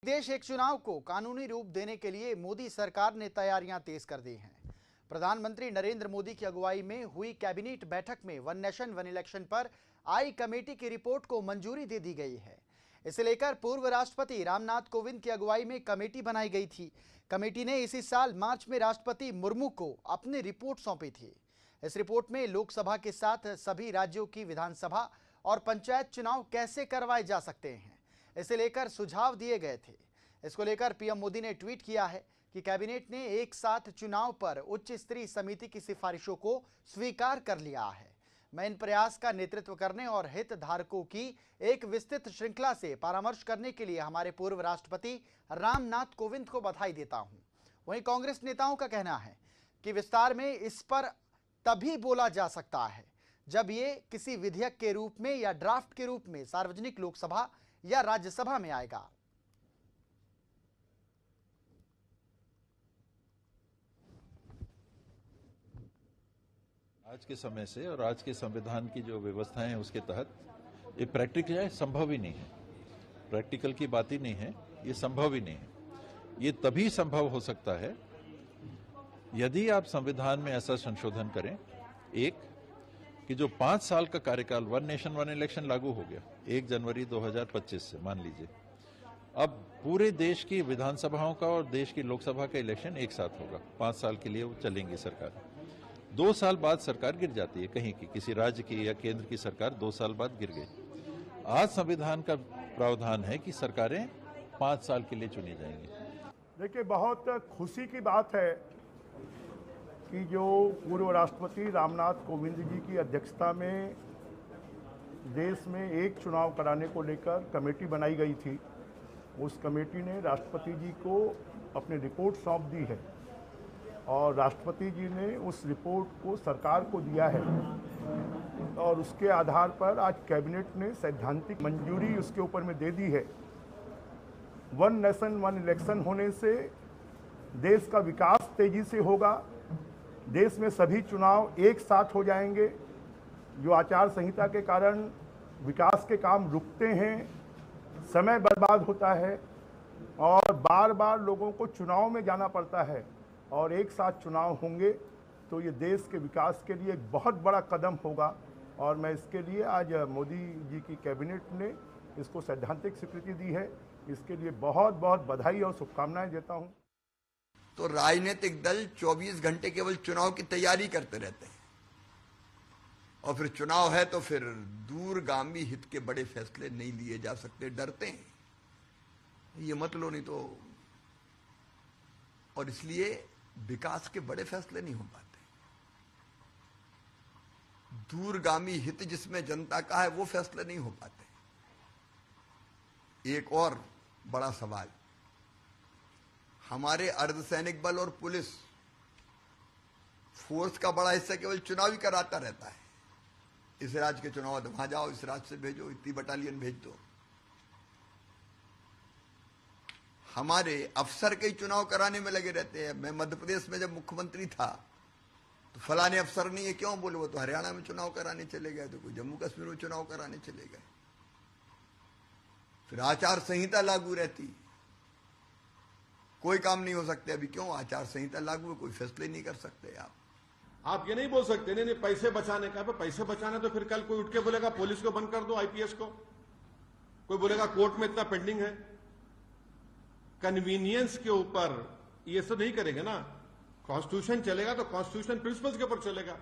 देश एक चुनाव को कानूनी रूप देने के लिए मोदी सरकार ने तैयारियां तेज कर दी हैं। प्रधानमंत्री नरेंद्र मोदी की अगुवाई में हुई कैबिनेट बैठक में वन नेशन वन इलेक्शन पर आई कमेटी की रिपोर्ट को मंजूरी दे दी गई है। इसे लेकर पूर्व राष्ट्रपति रामनाथ कोविंद की अगुवाई में कमेटी बनाई गई थी। कमेटी ने इसी साल मार्च में राष्ट्रपति मुर्मू को अपनी रिपोर्ट सौंपी थी। इस रिपोर्ट में लोकसभा के साथ सभी राज्यों की विधानसभा और पंचायत चुनाव कैसे करवाए जा सकते हैं, इसे लेकर सुझाव दिए गए थे। इसको लेकर पीएम मोदी ने ट्वीट किया है कि कैबिनेट ने एक साथ चुनाव पर उच्च स्तरीय समिति की सिफारिशों को स्वीकार कर लिया है। मैं इन प्रयास का नेतृत्व करने और हितधारकों की एक विस्तृत श्रृंखला से परामर्श करने के लिए हमारे पूर्व राष्ट्रपति रामनाथ कोविंद को बधाई देता हूं। वहीं कांग्रेस नेताओं का कहना है कि विस्तार में इस पर तभी बोला जा सकता है जब ये किसी विधेयक के रूप में या ड्राफ्ट के रूप में सार्वजनिक लोकसभा या राज्यसभा में आएगा। आज के समय से और आज के संविधान की जो व्यवस्थाएं हैं उसके तहत ये प्रैक्टिकल है, संभव ही नहीं है। प्रैक्टिकल की बात ही नहीं है, ये संभव ही नहीं है। ये तभी संभव हो सकता है यदि आप संविधान में ऐसा संशोधन करें, एक कि जो 5 साल का कार्यकाल वन नेशन वन इलेक्शन लागू हो गया 1 जनवरी 2025 से, मान लीजिए अब पूरे देश की विधानसभाओं का और देश की लोकसभा का इलेक्शन एक साथ होगा। 5 साल के लिए वो चलेंगी सरकार। 2 साल बाद सरकार गिर जाती है, कहीं की किसी राज्य की या केंद्र की सरकार 2 साल बाद गिर गई। आज संविधान का प्रावधान है कि सरकारें 5 साल के लिए चुनी जाएंगी। देखिए, बहुत खुशी की बात है कि जो पूर्व राष्ट्रपति रामनाथ कोविंद जी की अध्यक्षता में देश में एक चुनाव कराने को लेकर कमेटी बनाई गई थी, उस कमेटी ने राष्ट्रपति जी को अपनी रिपोर्ट सौंप दी है और राष्ट्रपति जी ने उस रिपोर्ट को सरकार को दिया है और उसके आधार पर आज कैबिनेट ने सैद्धांतिक मंजूरी उसके ऊपर में दे दी है। वन नेशन वन इलेक्शन होने से देश का विकास तेजी से होगा, देश में सभी चुनाव एक साथ हो जाएंगे। जो आचार संहिता के कारण विकास के काम रुकते हैं, समय बर्बाद होता है और बार बार लोगों को चुनाव में जाना पड़ता है, और एक साथ चुनाव होंगे तो ये देश के विकास के लिए एक बहुत बड़ा कदम होगा। और मैं इसके लिए आज मोदी जी की कैबिनेट ने इसको सैद्धांतिक स्वीकृति दी है, इसके लिए बहुत बहुत बधाई और शुभकामनाएं देता हूं। तो राजनीतिक दल 24 घंटे केवल चुनाव की तैयारी करते रहते हैं और फिर चुनाव है तो फिर दूरगामी हित के बड़े फैसले नहीं लिए जा सकते, डरते हैं। ये मत लो नहीं तो, और इसलिए विकास के बड़े फैसले नहीं हो पाते। दूरगामी हित जिसमें जनता का है वो फैसले नहीं हो पाते। एक और बड़ा सवाल, हमारे अर्धसैनिक बल और पुलिस फोर्स का बड़ा हिस्सा केवल चुनाव ही कराता रहता है। इस राज्य के चुनाव वहां जाओ, इस राज्य से भेजो, इतनी बटालियन भेज दो। हमारे अफसर के चुनाव कराने में लगे रहते हैं। मैं मध्य प्रदेश में जब मुख्यमंत्री था तो फलाने अफसर नहीं है, क्यों बोले, वो तो हरियाणा में चुनाव कराने चले गए, तो कोई जम्मू कश्मीर में चुनाव कराने चले गए। फिर आचार संहिता लागू रहती, कोई काम नहीं हो सकते। अभी क्यों आचार संहिता लागू है, कोई फैसले नहीं कर सकते। आप ये नहीं बोल सकते नहीं पैसे बचाने का, पैसे बचाना तो फिर कल कोई उठ के बोलेगा पुलिस को बंद कर दो, आईपीएस को, कोई बोलेगा कोर्ट में इतना पेंडिंग है। कन्वीनियंस के ऊपर ये सब नहीं करेंगे ना। कॉन्स्टिट्यूशन चलेगा तो कॉन्स्टिट्यूशन प्रिंसिपल्स के ऊपर चलेगा।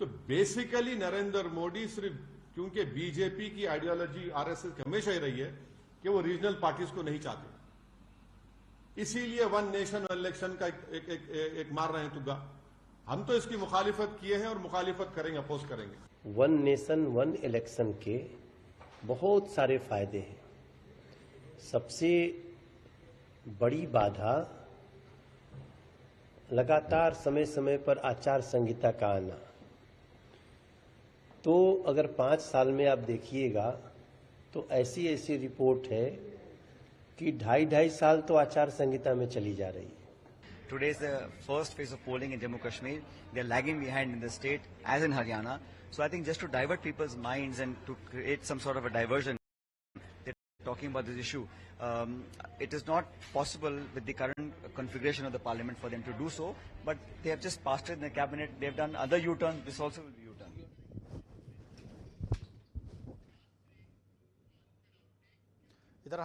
तो बेसिकली नरेंद्र मोदी सिर्फ, क्योंकि बीजेपी की आइडियोलॉजी आरएसएस की हमेशा ही रही है कि वो रीजनल पार्टीज को नहीं चाहते, इसीलिए वन नेशन वन इलेक्शन का एक मार रहे हैं तुग्गा। हम तो इसकी मुखालिफत किए हैं और मुखालिफत करेंगे, अपोज करेंगे। वन नेशन वन इलेक्शन के बहुत सारे फायदे हैं। सबसे बड़ी बाधा लगातार समय समय पर आचार संहिता का आना। तो अगर 5 साल में आप देखिएगा तो ऐसी ऐसी रिपोर्ट है कि 2.5 साल तो आचार संहिता में चली जा रही है। Today is the first phase of polling in Jammu Kashmir. They are lagging behind in the state as in Haryana. So I think just to divert people's minds and to create some sort of a diversion, talking about this issue. It is not possible with the current configuration of the parliament for them to do so, but they have just passed it in the cabinet. They have done other U-turns. This also will be U-turn. इधर